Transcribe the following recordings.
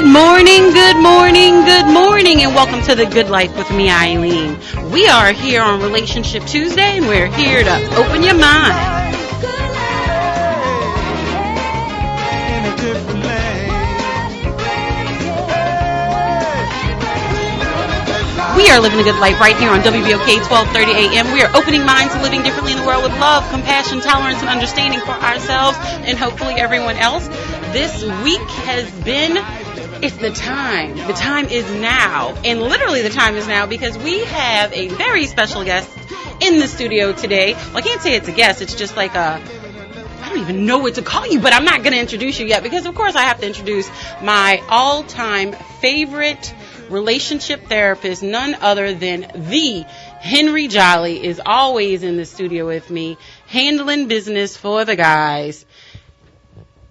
Good morning, and welcome to The Good Life with me, Eileen. We are here on Relationship Tuesday, and we're here to open your mind. We are living a good life right here on WBOK 1230 AM. We are opening minds and living differently in the world with love, compassion, tolerance, and understanding for ourselves and hopefully everyone else. This week has been... It's the time. The time is now. And literally the time is now because we have a very special guest in the studio today. Well, I can't say it's a guest. It's just like I don't even know what to call you, but I'm not going to introduce you yet because, of course, I have to introduce my all-time favorite relationship therapist, none other than the Henry Jolly, is always in the studio with me, handling business for the guys.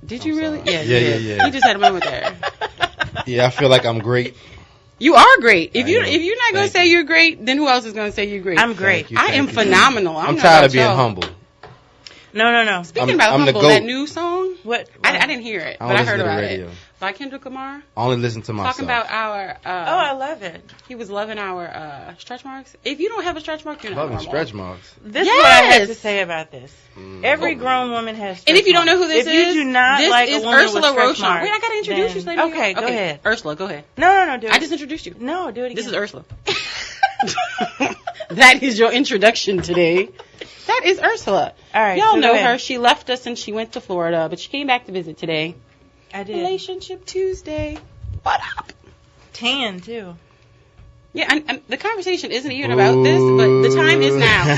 Did you really? Yeah. You just had a moment there. Yeah, I feel like I'm great. You are great. If you're not going to say you're great, then who else is going to say you're great? I'm great. I am phenomenal. I'm tired of being humble. No. Speaking about humble, that new song. What? I didn't hear it, but I heard about it. By Kendrick Lamar. I only listen to myself. Talking about our. I love it. He was loving our stretch marks. If you don't have a stretch mark, you're not loving normal. stretch marks. This is what I have to say about this. Every grown woman has stretch marks. And if you don't know who this is, if you do not this like is a woman Ursula with Rochon. stretch marks, Wait, I got to introduce you, lady. Okay, go ahead. Ursula, go ahead. No, do it. I just introduced you. No, do it again. This is Ursula. That is your introduction today. That is Ursula. All right. Y'all know her. She left us and she went to Florida, but she came back to visit today. I did. Relationship Tuesday. What up? Tan, too. Yeah, and the conversation isn't even about this, but the time is now.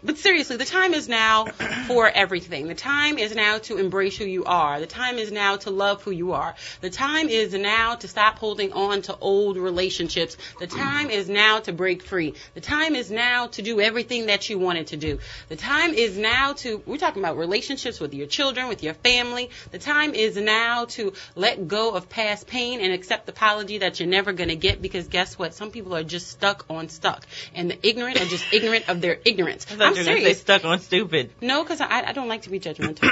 But seriously, the time is now for everything. The time is now to embrace who you are. The time is now to love who you are. The time is now to stop holding on to old relationships. The time is now to break free. The time is now to do everything that you wanted to do. The time is now to, we're talking about relationships with your children, with your family. The time is now to let go of past pain and accept the apology that you're never going to get, because guess what? Some people are just stuck on stuck. And the ignorant are just ignorant of their ignorance. I'm serious. They stuck on stupid. No, because I don't like to be judgmental.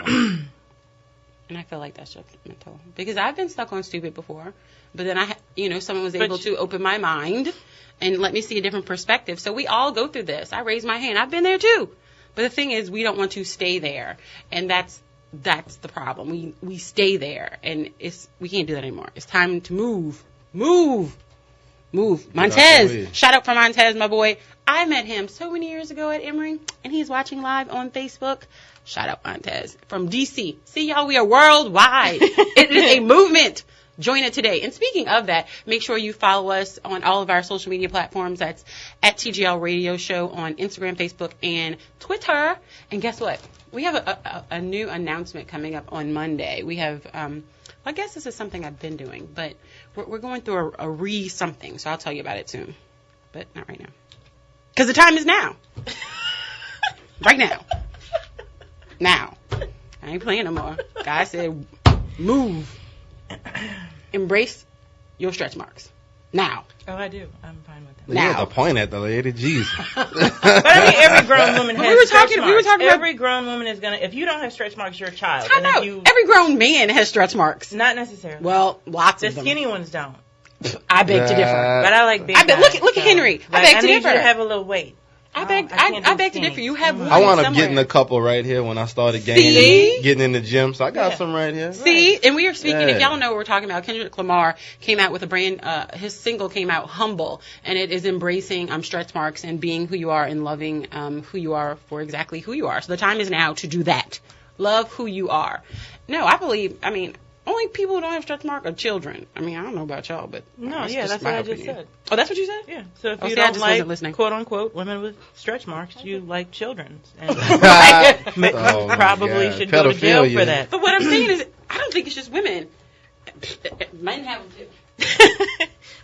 And I feel like that's judgmental. Because I've been stuck on stupid before. But then someone was able to open my mind and let me see a different perspective. So we all go through this. I raise my hand. I've been there too. But the thing is, we don't want to stay there. And that's the problem. We stay there. And we can't do that anymore. It's time to move. Move. Montez. Shout out for Montez, my boy. I met him so many years ago at Emory, and he's watching live on Facebook. Shout out Montez from D.C. See, y'all, we are worldwide. It is a movement. Join it today. And speaking of that, make sure you follow us on all of our social media platforms. That's at TGL Radio Show on Instagram, Facebook, and Twitter. And guess what? We have a new announcement coming up on Monday. We have... I guess this is something I've been doing, but we're going through a re-something, so I'll tell you about it soon. But not right now. Because the time is now. Right now. Now. I ain't playing no more. Guy said, move. Embrace your stretch marks. Now. Oh, I do. I'm fine with that. You have to point at the lady. Jeez. But I mean, every grown woman has stretch marks. We were talking every grown woman is going to... If you don't have stretch marks, you're a child. I know. Every grown man has stretch marks. Not necessarily. Well, lots of them. The skinny ones don't. I beg to differ. But I like big guys. Look at Henry. I beg to differ. I need you to have a little weight. I beg to differ. You have one I wound up somewhere. getting a couple right here when I started getting in the gym, so I got some right here. See, and we are speaking, if y'all know what we're talking about, Kendrick Lamar came out with a brand, his single came out, Humble, and it is embracing stretch marks and being who you are and loving who you are for exactly who you are. So the time is now to do that. Love who you are. No, only people who don't have stretch mark are children. I don't know about y'all, but that's what I just said. Oh, that's what you said? Yeah. So if you don't like quote unquote women with stretch marks, you like children, and probably should go to jail for that. But what I'm saying is, I don't think it's just women. Men have them too.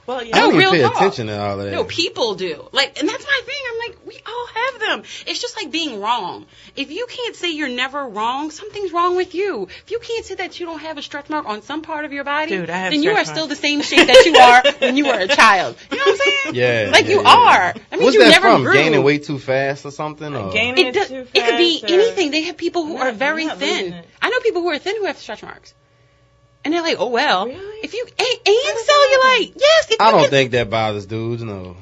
Well, I don't even pay attention to all of that. No, people do. And that's my thing. I'm like, we all have them. It's just like being wrong. If you can't say you're never wrong, something's wrong with you. If you can't say that you don't have a stretch mark on some part of your body, then you are still the same shape that you are when you were a child. You know what I'm saying? Yeah. You are. What's that from? Grew. Gaining weight too fast or something? Or? Gaining it too fast. It could be anything. They have people who are very thin. I know people who are thin who have stretch marks. And they're like, oh, well. Really? If you, and cellulite. Yes. I don't think that bothers dudes, no.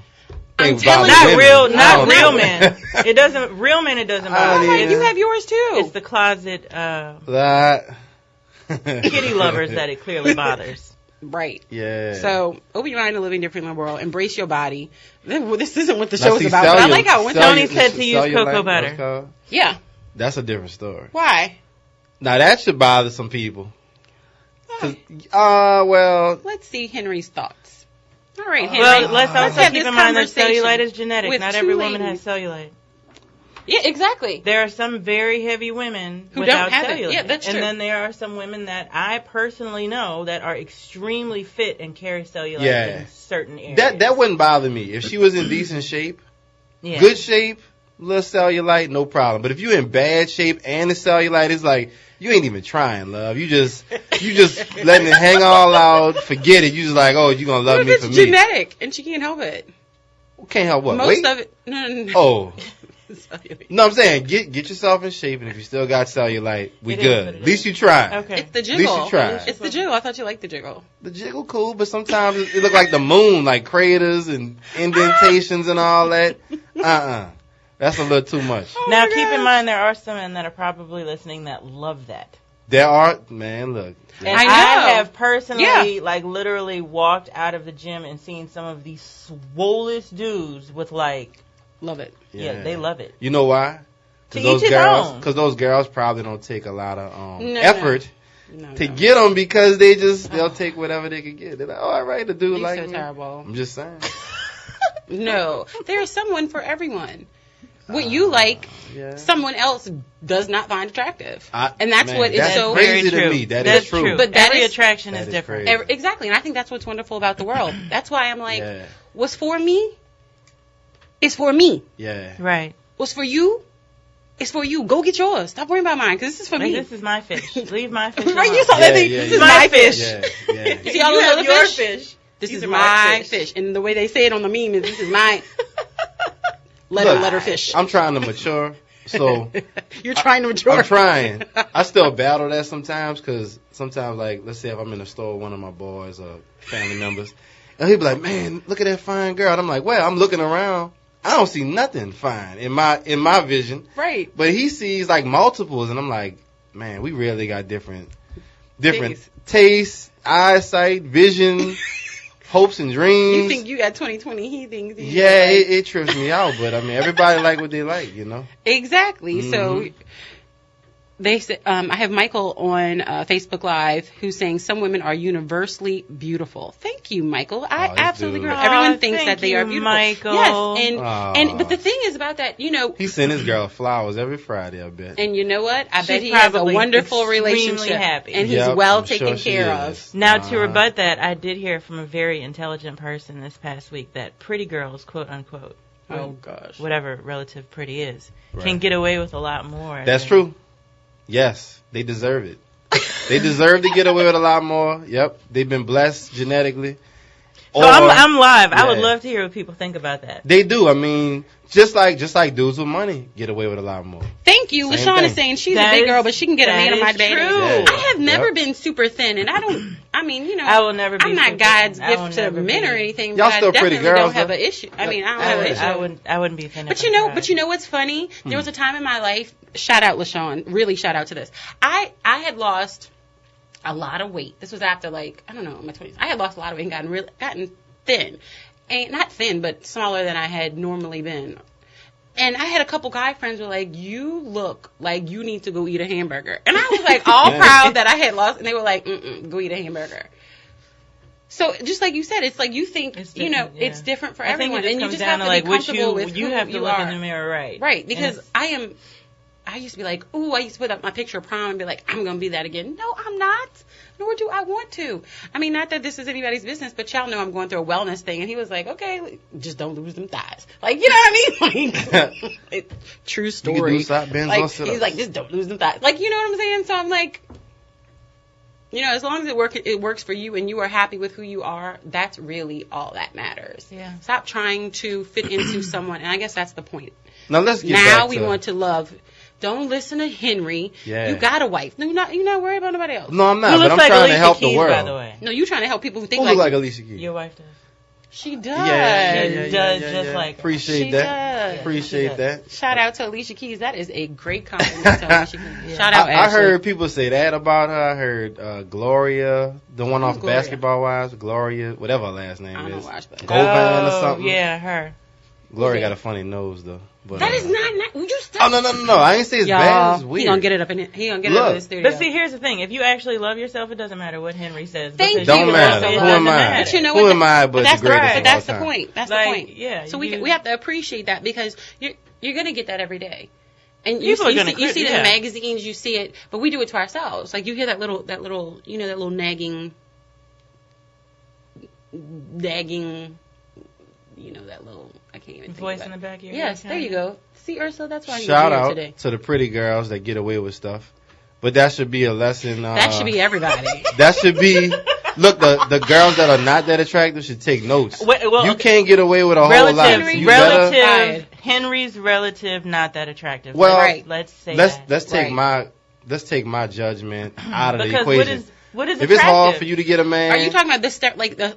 I'm telling you. Not real men. It doesn't bother. Right, you have yours too. It's the closet kitty lovers that it clearly bothers. Right. Yeah. So, open your mind to living different in the world. Embrace your body. This isn't what the show is about, but I like how Tony said to use cocoa butter. Yeah. That's a different story. Why? Now, that should bother some people. Let's see Henry's thoughts. All right, Henry. Well, let's also keep in mind that cellulite is genetic. Not every woman has cellulite. Yeah, exactly. There are some very heavy women who without don't have cellulite. it. Yeah, that's true. And then there are some women that I personally know that are extremely fit and carry cellulite in certain areas. That wouldn't bother me. If she was in decent shape, good shape, little cellulite, no problem. But if you're in bad shape and the cellulite, it's like, you ain't even trying, love. You just letting it hang all out. Forget it. You just like, oh, you gonna love me for me. It's genetic, and she can't help it. Can't help what? Most of it. No. Oh. No, I'm saying get yourself in shape, and if you still got cellulite, we good. At least you try. Okay. It's the jiggle. At least you try. It's the jiggle. I thought you liked the jiggle. The jiggle cool, but sometimes it look like the moon, like craters and indentations and all that. That's a little too much. Now, keep in mind, there are some men that are probably listening that love that. There are, man, look. And I have personally, literally walked out of the gym and seen some of these swollest dudes with, love it. Yeah, they love it. You know why? Because those girls probably don't take a lot of effort to get them because they'll take whatever they can get. They're like, oh, all right, the dude like so me. Terrible. I'm just saying. No, there's someone for everyone. What you like, someone else does not find attractive. And that's what is so crazy to me. That's true. But every attraction is different. Exactly. And I think that's what's wonderful about the world. That's why I'm like, what's for me is for me. Yeah. Right. What's for you is for you. Go get yours. Stop worrying about mine because this is for me. This is my fish. Leave my fish. Right? You saw that thing. This is my fish. Yeah. You see all those other your fish? This is my fish. And the way they say it on the meme is this is my letter fish. I'm trying to mature, so you're trying to mature. I'm trying. I still battle that sometimes because sometimes, let's say if I'm in the store with one of my boys or family members, and he'll be like, "Man, look at that fine girl." And I'm like, "Well, I'm looking around. I don't see nothing fine in my vision." Right. But he sees multiples, and I'm like, "Man, we really got different tastes, eyesight, vision." Hopes and dreams. You think you got 20/20? He thinks. Yeah, it trips me out, but I mean, everybody like what they like, you know. Exactly. Mm-hmm. So they say, I have Michael on Facebook Live who's saying some women are universally beautiful. Thank you, Michael. I absolutely agree. Everyone thinks that they are beautiful. Michael. Yes, and but the thing is about that, he sent his girl flowers every Friday, I bet. And you know what? I bet he has a wonderful relationship, happy. and he's well taken care of. Now, to rebut that, I did hear from a very intelligent person this past week that pretty girls, quote unquote, whatever relative pretty is, can get away with a lot more. That's true. Yes, they deserve it. They deserve to get away with a lot more. Yep, they've been blessed genetically. So I'm live. Yeah. I would love to hear what people think about that. They do. I mean, just like dudes with money get away with a lot more. Thank you. LaShawn is saying she's a big girl, but she can get a man of my baby. Yeah. I have never been super thin, and I will never be. I'm not God's gift to men or anything. Y'all but still I definitely pretty girls, don't have an issue. I mean, I don't have an issue. I wouldn't be thin. But you know what's funny? There was a time in my life. Shout out LaShawn. Really shout out to this. I had lost a lot of weight. This was after in my 20s. I had lost a lot of weight and gotten thin. And not thin, but smaller than I had normally been. And I had a couple guy friends who were like, you look like you need to go eat a hamburger. And I was like all proud that I had lost. And they were like, go eat a hamburger. So just like you said, it's like you think, it's different for everyone. And you just have to be comfortable with who you are. You have to look in the mirror, right? Right, because I used to be like, ooh, I used to put up my picture of prom and be like, I'm going to be that again. No, I'm not. Nor do I want to. I mean, not that this is anybody's business, but y'all know I'm going through a wellness thing. And he was like, okay, just don't lose them thighs. Like, you know what I mean? Like, true story. You can do side bends on sit-ups. He's like, just don't lose them thighs. Like, you know what I'm saying? So I'm like, as long as it works for you and you are happy with who you are, that's really all that matters. Yeah. Stop trying to fit into someone. And I guess that's the point. Now let's get now back we to want to love Don't listen to Henry. Yeah. You got a wife. No, you're not worried about nobody else. No, I'm not. But I'm trying to help the world. By the way. No, you're trying to help people who think who look like Alicia Keys. Your wife does. She does. Yeah, does just like Appreciate that. Appreciate that. Shout out to Alicia Keys. That is a great compliment to Alicia Keys. Shout out. I heard people say that about her. I heard Gloria, the one off Gloria? Basketball Wives, Gloria, whatever her last name is. Govan or something. Yeah, her. Gloria got a funny nose though. But, that is not. You stop. Oh no! I ain't say it's bad. It's weird. He gonna get it up in it. He gonna get it up in the studio. But see, here's the thing: if you actually love yourself, it doesn't matter what Henry says. Don't matter. Who am I? But you know Who am I? But that's the greatest. But that's the point. That's the point. Yeah. So we have to appreciate that because you're gonna get that every day. And you see it in the magazines, you see it, but we do it to ourselves. Like you hear that little, nagging, that little, I can't even think voice of it. in the back of your Yes, there you go. See, Ursula, that's why Shout you're here out today. to the pretty girls that get away with stuff. But that should be a lesson. That should be everybody. That should be. Look, the girls that are not that attractive should take notes. You can't get away with a whole lot. Henry's relative, not that attractive. Well, right. Let's say let's take my judgment out of the equation. What is if it's hard for you to get a man? Are you talking about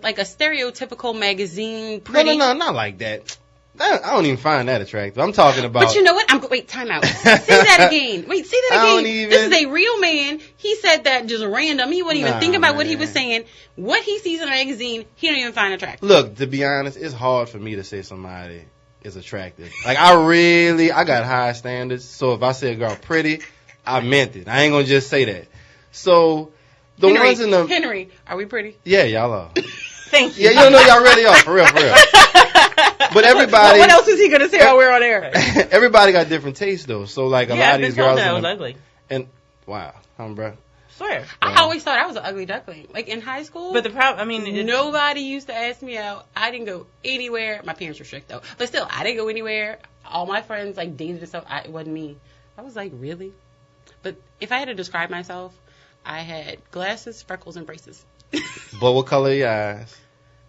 like a stereotypical magazine pretty? No, not like that. I don't even find that attractive. I'm talking about. But you know what? Wait, time out. Say that again. Say that again. This is a real man. He said that just random. He wouldn't even think about what he was saying. What he sees in a magazine, he don't even find attractive. Look, to be honest, it's hard for me to say somebody is attractive. Like I got high standards. So if I say a girl pretty, I meant it. I ain't gonna just say that. So the ones in the Henry, are we pretty? Yeah, y'all are. Thank you. Yeah, you know y'all really are, for real. But everybody. What else is he gonna say while we're on air? Everybody got different tastes though. So like a lot of these girls. I was ugly. And wow, bro. Swear. I always thought I was an ugly duckling. Like in high school. But the problem, nobody used to ask me out. I didn't go anywhere. My parents were strict though, but still, I didn't go anywhere. All my friends like dated and stuff. It wasn't me. I was like, really? But if I had to describe myself, I had glasses, freckles, and braces. But what color are your eyes?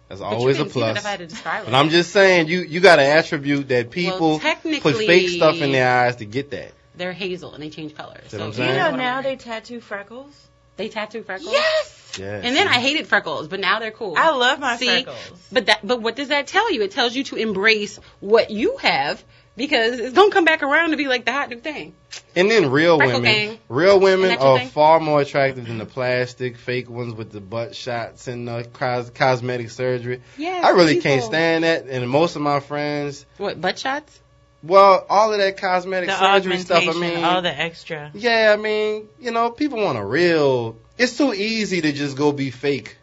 That's always a plus. If I had to describe but I'm just saying, you got an attribute that people put fake stuff in their eyes to get that. They're hazel and they change colors. So you know now they tattoo freckles? They tattoo freckles? Yes! And then I hated freckles, but now they're cool. I love my freckles. But what does that tell you? It tells you to embrace what you have because it's going to come back around to be like the hot new thing. And then real women are far more attractive than the plastic fake ones with the butt shots and the cosmetic surgery. Yeah, I really can't stand that. And most of my friends... What, butt shots? Well, all of that cosmetic surgery stuff, all the extra. Yeah, people want a real... It's too easy to just go be fake.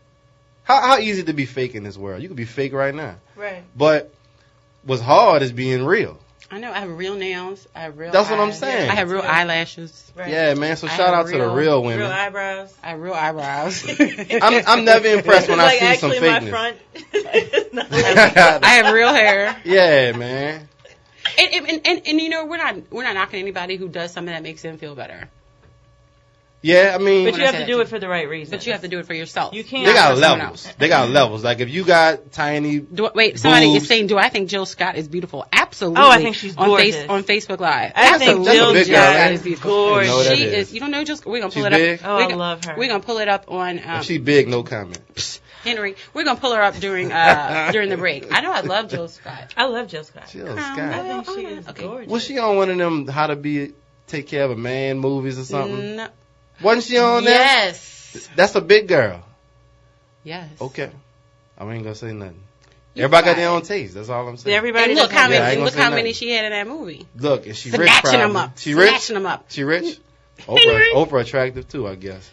How easy to be fake in this world? You could be fake right now. Right. But what's hard is being real. I know. I have real nails. I have real That's what I'm saying. I have real eyelashes. Right. Yeah, man. So shout out to the real women. Real eyebrows. I have real eyebrows. I'm never impressed when I see some fakeness. My front. I have real hair. Yeah, man. And we're not knocking anybody who does something that makes them feel better. Yeah, but you have to do it for the right reason. But you have to do it for yourself. You can't. They got levels. They got levels. Like if you got tiny. Somebody is saying, do I think Jill Scott is beautiful? Absolutely. Oh, I think she's gorgeous. On Facebook Live. I think Jill Scott is beautiful. Gorgeous. She is. You don't know Jill Scott? We're gonna pull it up. Oh, I love her. We're gonna pull it up on. If she big, no comment. Take we're gonna pull her up during the break. I know I love Jill Scott. I love Jill Scott. Jill Scott. I think she is gorgeous. Was she on one of them take care of a man movies or something? No. Wasn't she on that? Yes. That's a big girl. Yes. Okay. I ain't gonna say nothing. Everybody got their own taste. That's all I'm saying. Everybody. And look how many she had in that movie. Look, and she rich. Snatching them up. She rich. Snatching them up. She rich. Oprah attractive too, I guess.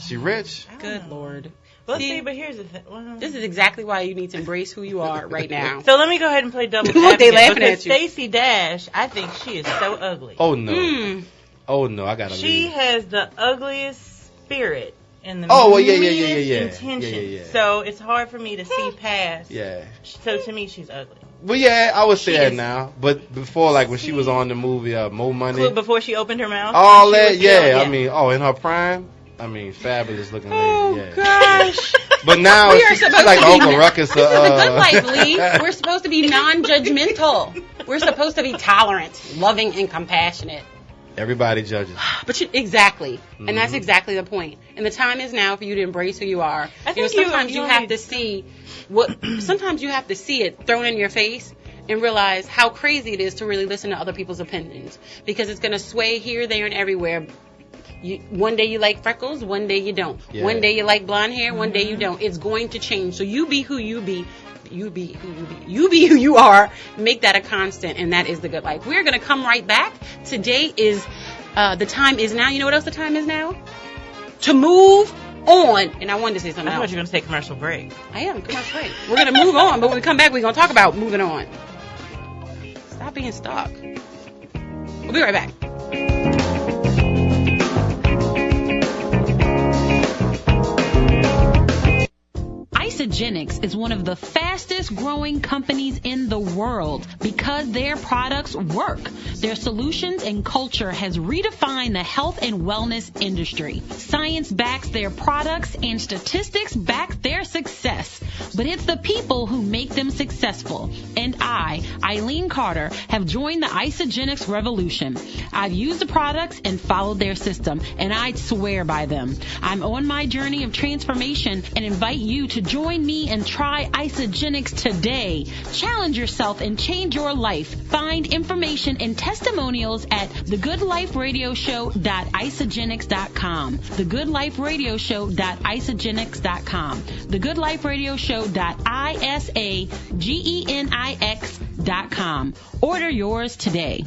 She rich. Good Lord. Well, see, but here's the thing. Well, this is exactly why you need to embrace who you are right now. So let me go ahead and play double advocate. Look, they laughing at you. Stacey Dash, I think she is so ugly. Oh no. Oh no, I gotta leave. She has the ugliest spirit in the intentions. Yeah. So it's hard for me to see past. Yeah. So to me, she's ugly. Well, yeah, I would say that now. But before, like when she was on the movie Mo Money, before she opened her mouth, all that, yeah. I mean, in her prime, fabulous looking lady. Oh yeah. Gosh. But now she's like Uncle Ruckus. This is the good life, Lee. We're supposed to be non-judgmental. We're supposed to be tolerant, loving, and compassionate. Everybody judges. But exactly. Mm-hmm. And that's exactly the point. And the time is now for you to embrace who you are. Sometimes you have to see sometimes you have to see it thrown in your face and realize how crazy it is to really listen to other people's opinions, because it's going to sway here, there, and everywhere. One day you like freckles, one day you don't. Yeah. One day you like blonde hair, one day you don't. It's going to change. So you be who you be. You be who you are. Make that a constant, and that is the good life. We're going to come right back. Today is, the time is now. You know what else the time is now? To move on. And I wanted to say something else. I thought you were going to say commercial break. I am, commercial break. We're going to move on, but when we come back, we're going to talk about moving on. Stop being stuck. We'll be right back. Isagenix is one of the fastest growing companies in the world because their products work. Their solutions and culture has redefined the health and wellness industry. Science backs their products and statistics back their success. But it's the people who make them successful. And I, Eileen Carter, have joined the Isagenix revolution. I've used the products and followed their system, and I swear by them. I'm on my journey of transformation and invite you to join me and try Isagenix today. Challenge yourself and change your life. Find information and testimonials at thegoodliferadioshow.isagenix.com. thegoodliferadioshow.isagenix.com. thegoodliferadioshow.isagenix.com. Order yours today.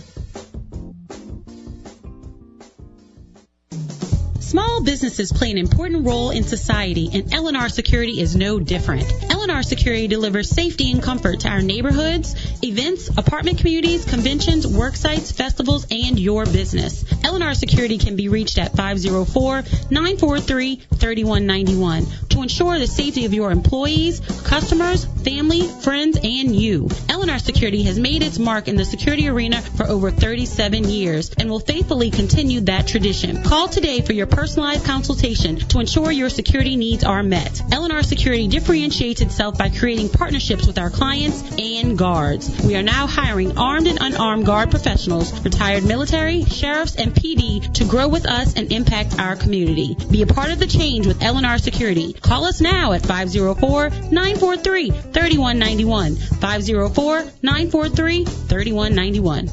Small businesses play an important role in society, and L&R Security is no different. L&R Security delivers safety and comfort to our neighborhoods, events, apartment communities, conventions, work sites, festivals, and your business. L&R Security can be reached at 504-943-3191 to ensure the safety of your employees, customers, family, friends, and you. L&R Security has made its mark in the security arena for over 37 years and will faithfully continue that tradition. Call today for your personalized consultation to ensure your security needs are met. L&R Security differentiates itself by creating partnerships with our clients and guards. We are now hiring armed and unarmed guard professionals, retired military, sheriffs, and PD to grow with us and impact our community. Be a part of the change with L&R Security. Call us now at 504-943-3191. 504-943-3191.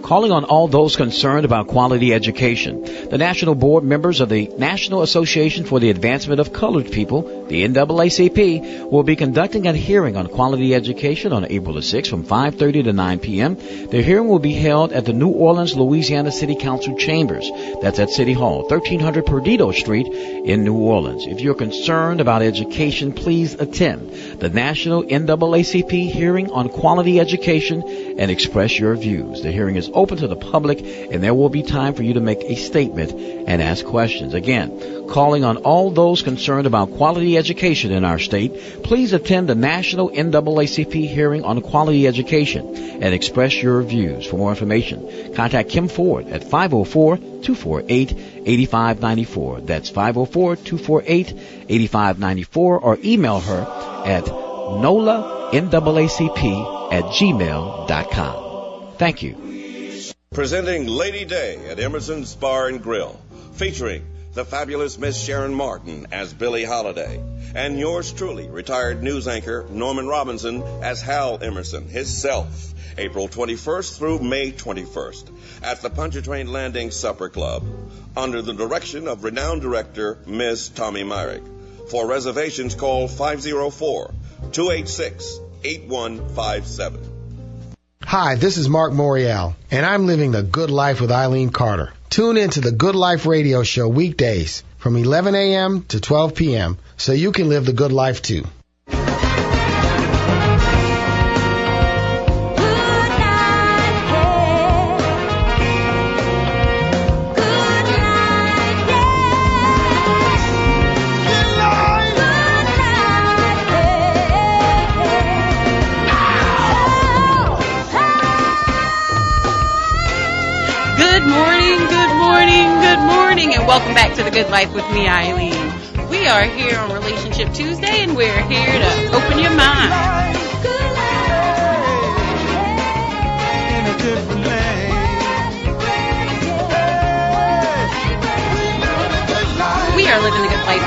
Calling on all those concerned about quality education. The national board members of the National Association for the Advancement of Colored People, the NAACP, will be conducting a hearing on quality education on April the 6th from 5:30 to 9 p.m. The hearing will be held at the New Orleans, Louisiana City Council Chambers. That's at City Hall, 1300 Perdido Street in New Orleans. If you're concerned about education, please attend the National NAACP hearing on quality education and express your views. The hearing is open to the public, and there will be time for you to make a statement and ask questions. Again, calling on all those concerned about quality education in our state, please attend the National NAACP hearing on quality education and express your views. For more information, contact Kim Ford at 504-248-8594. That's 504-248-8594, or email her at nolaNAACP@gmail.com. Thank you. Presenting Lady Day at Emerson's Bar and Grill, featuring the fabulous Miss Sharon Martin as Billie Holiday, and yours truly, retired news anchor Norman Robinson as Hal Emerson, himself, April 21st through May 21st, at the Pontchartrain Landing Supper Club, under the direction of renowned director Miss Tommy Myrick. For reservations, call 504-286-8157. Hi, this is Mark Morial, and I'm living the good life with Eileen Carter. Tune in to the Good Life Radio Show weekdays from 11 a.m. to 12 p.m. so you can live the good life too. And welcome back to The Good Life with me, Eileen. We are here on Relationship Tuesday, and we're here to open your mind.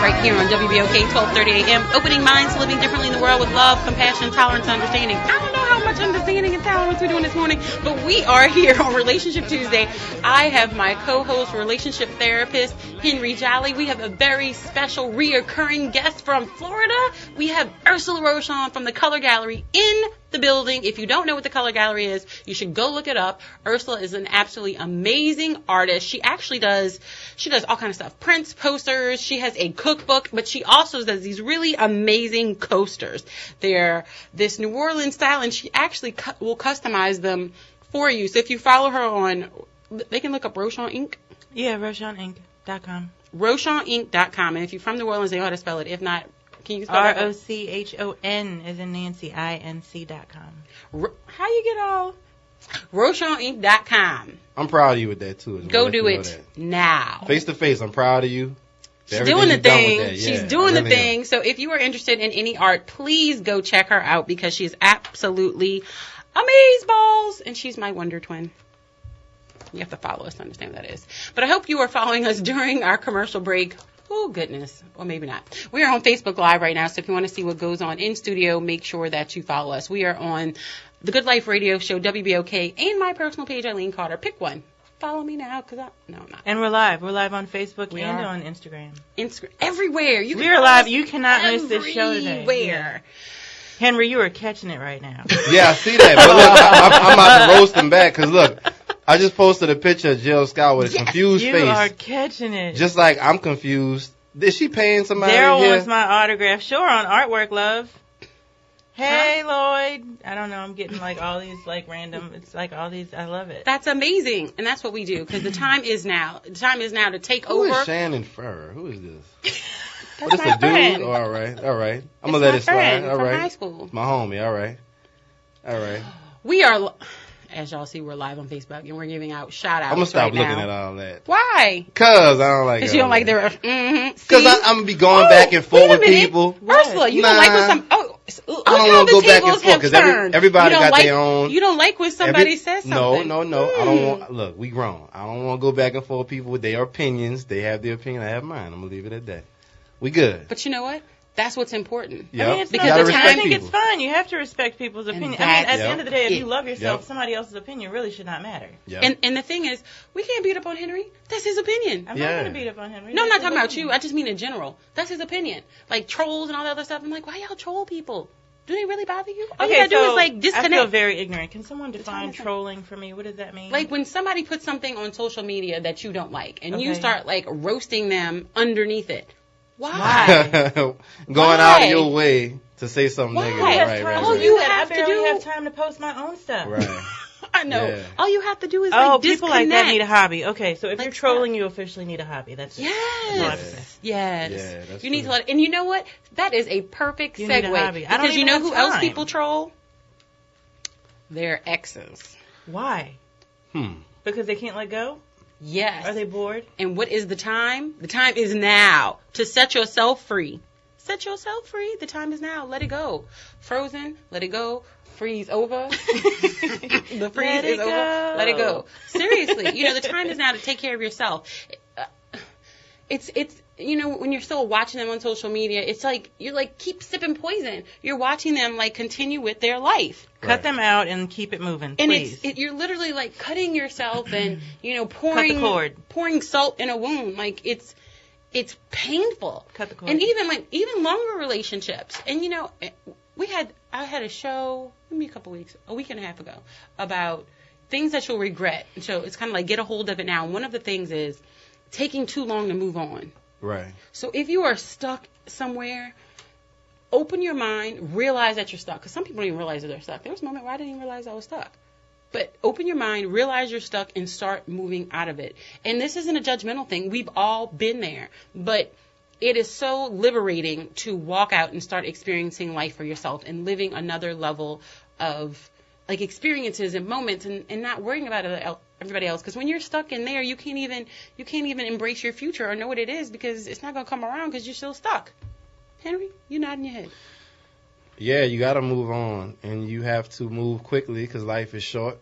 right here on WBOK 1230 AM, opening minds, living differently in the world with love, compassion, tolerance, and understanding. I don't know how much understanding and tolerance we're doing this morning, but we are here on Relationship Tuesday. I have my co-host, relationship therapist, Henry Jolly. We have a very special reoccurring guest from Florida. We have Ursula Rochon from the Color Gallery in the building. If you don't know what the Color Gallery is, you should go look it up. Ursula is an absolutely amazing artist. She actually does all kinds of stuff. Prints, posters. She has a cookbook, but she also does these really amazing coasters. They're this New Orleans style, and she actually will customize them for you. So if you follow her on, they can look up Rochon Inc. Yeah, RochonInc.com. RochonInc.com. And if you're from New Orleans, they know how to spell it. If not, can you spell it? ROCHON as in Nancy, INC.com. How you get all? RochonInc.com. I'm proud of you with that, too. Go do it now. Face to face, I'm proud of you. She's doing the thing. Yeah, she's doing the thing. So if you are interested in any art, please go check her out because she is absolutely amazeballs. And she's my wonder twin. You have to follow us to understand what that is. But I hope you are following us during our commercial break. Oh, goodness. Or maybe not. We are on Facebook Live right now, so if you want to see what goes on in studio, make sure that you follow us. We are on the Good Life Radio Show, WBOK, and my personal page, Eileen Carter. Pick one. Follow me now, because no, I'm not. And we're live. We're live on Facebook and on Instagram. Everywhere. We're live. You cannot miss this show today. Everywhere. Yeah. Henry, you are catching it right now. Yeah, I see that. But look, I'm about to roast him back, because look, I just posted a picture of Jill Scott with a confused face. You are catching it. Just like I'm confused. Is she paying somebody Daryl here? wants my autograph. Sure, on artwork, love. Hey, Lloyd. I don't know. I'm getting like all these like random. It's like all these. I love it. That's amazing. And that's what we do because the time is now. The time is now to take over. Who is Shannon Furr? Who is this? That's my friend. Oh, all right. I'm going to let it slide. All right. High school. My homie. All right. We are, as y'all see, we're live on Facebook and we're giving out shout outs. I'm going to stop looking now. at all that. Why? Because I don't like it. Because you don't like their. Because I'm going to be going back and forth with people. Ursula, you don't like when some. I don't want to go back and forth because everybody got their own. You don't like when somebody says something. No. I don't want. Look, we grown. I don't want to go back and forth with people with their opinions. They have their opinion. I have mine. I'm going to leave it at that. We good. But you know what? That's what's important. Yep. I mean, I think it's fine. You have to respect people's opinion. I mean, at the end of the day, if you love yourself, somebody else's opinion really should not matter. Yep. And the thing is, we can't beat up on Henry. That's his opinion. I'm not going to beat up on Henry. No, I'm not talking about you. I just mean in general. That's his opinion. Like trolls and all that other stuff. I'm like, why y'all troll people? Do they really bother you? All you gotta do is like disconnect. I feel very ignorant. Can someone define trolling for me? What does that mean? Like when somebody puts something on social media that you don't like, and you start like roasting them underneath it. Why? Going out of your way to say something negative. Right. All you have to do. I have time to post my own stuff. Right. I know. Yeah. All you have to do is people disconnect. like that need a hobby. Okay, so if you're trolling, you officially need a hobby. That's it. Yes. Yeah, that's you need to let. And you know what? That is a perfect segue. Because you know who else people troll? Their exes. Why? Because they can't let go? Yes. Are they bored? And what is the time? The time is now to set yourself free. Set yourself free. The time is now. Let it go. Frozen. Let it go. Freeze over. The freeze is over. Let it go. Seriously. The time is now to take care of yourself. It's when you're still watching them on social media, it's like you're like keep sipping poison. You're watching them like continue with their life. Cut them out and keep it moving, please. And you're literally like cutting yourself and pouring salt in a wound. Like it's painful. Cut the cord. And even longer relationships. And I had a show maybe a week and a half ago about things that you'll regret. And so it's kind of like get a hold of it now. And one of the things is taking too long to move on. Right. So if you are stuck somewhere, open your mind, realize that you're stuck. Because some people don't even realize that they're stuck. There was a moment where I didn't even realize I was stuck. But open your mind, realize you're stuck, and start moving out of it. And this isn't a judgmental thing. We've all been there. But it is so liberating to walk out and start experiencing life for yourself and living another level of like experiences and moments and not worrying about everybody else. Because when you're stuck in there, you can't even embrace your future or know what it is because it's not going to come around because you're still stuck. Henry, you're nodding your head. Yeah, you got to move on, and you have to move quickly because life is short.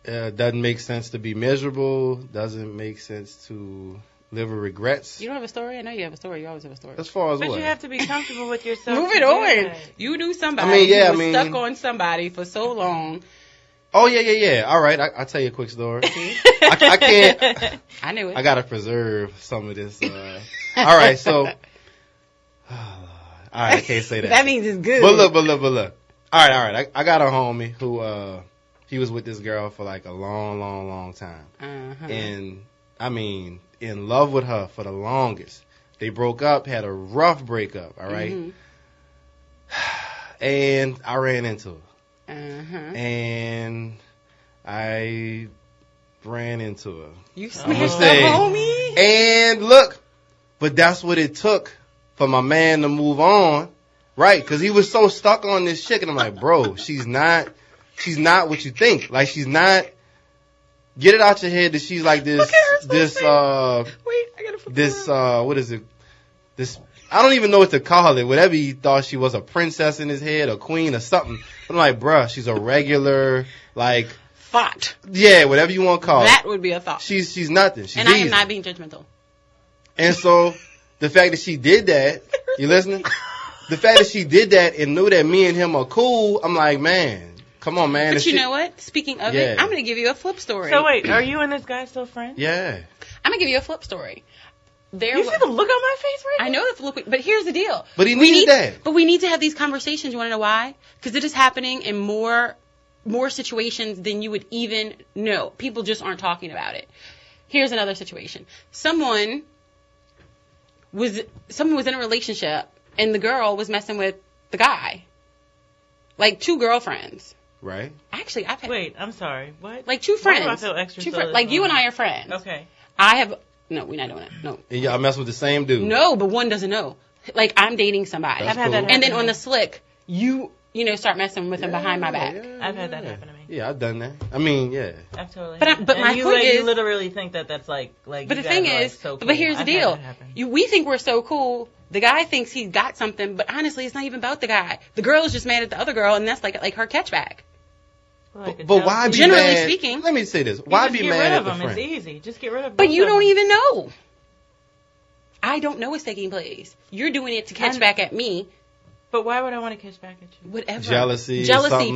Doesn't make sense to be miserable. Doesn't make sense to live with regrets. You don't have a story? I know you have a story. You always have a story. As far as but what? you have to be comfortable with yourself. Move it on. You knew somebody who was stuck on somebody for so long. Oh, yeah. All right, I'll tell you a quick story. I can't. I knew it. I got to preserve some of this. All right, so. All right, I can't say that. That means it's good. But look. All right. I got a homie who, he was with this girl for like a long time. Uh-huh. And, I mean, in love with her for the longest. They broke up, had a rough breakup, all right? Mm-hmm. And I ran into her. Uh-huh. And I ran into her. You smashed the homie? And look, but that's what it took for my man to move on, right? Because he was so stuck on this chick, and I'm like, bro, she's not what you think. Like, she's not. Get it out your head that she's like this. What is it? This. I don't even know what to call it. Whatever he thought she was, a princess in his head, a queen or something. But I'm like, bruh, she's a regular, like. Thought. Yeah, whatever you want to call it. That would be a thought. She's nothing. She's and easy. I am not being judgmental. And so, the fact that she did that, you listening? The fact that she did that and knew that me and him are cool, I'm like, man, come on, man. But you know what? Speaking of it, I'm going to give you a flip story. So wait, are you and this guy still friends? Yeah. I'm going to give you a flip story. You see the look on my face right now? I know the look, but here's the deal. But he needed that. But we need to have these conversations. You want to know why? Because it is happening in more situations than you would even know. People just aren't talking about it. Here's another situation. Someone was in a relationship and the girl was messing with the guy. Like 2 girlfriends. Right. Actually, I've had. Wait, I'm sorry. What? Like 2 friends. Why do I feel extra like you and I are friends. Okay. No, we're not doing it. No. And y'all mess with the same dude. No, but one doesn't know. Like, I'm dating somebody. That's cool. And then on the slick, you start messing with him behind my back. Yeah, I've had that happen to me. Yeah, I've done that. I mean, yeah. I've totally. But my point is, you literally think that's like. But the thing is, so cool. but here's the deal. We think we're so cool. The guy thinks he's got something, but honestly, it's not even about the guy. The girl is just mad at the other girl, and that's like her catchback. But why be generally mad? Speaking, let me say this: why be mad at the friend? It's easy. Just get rid of them. But you don't even know. I don't know what's taking place. You're doing it to catch back at me. But why would I want to catch back at you? Whatever. Jealousy.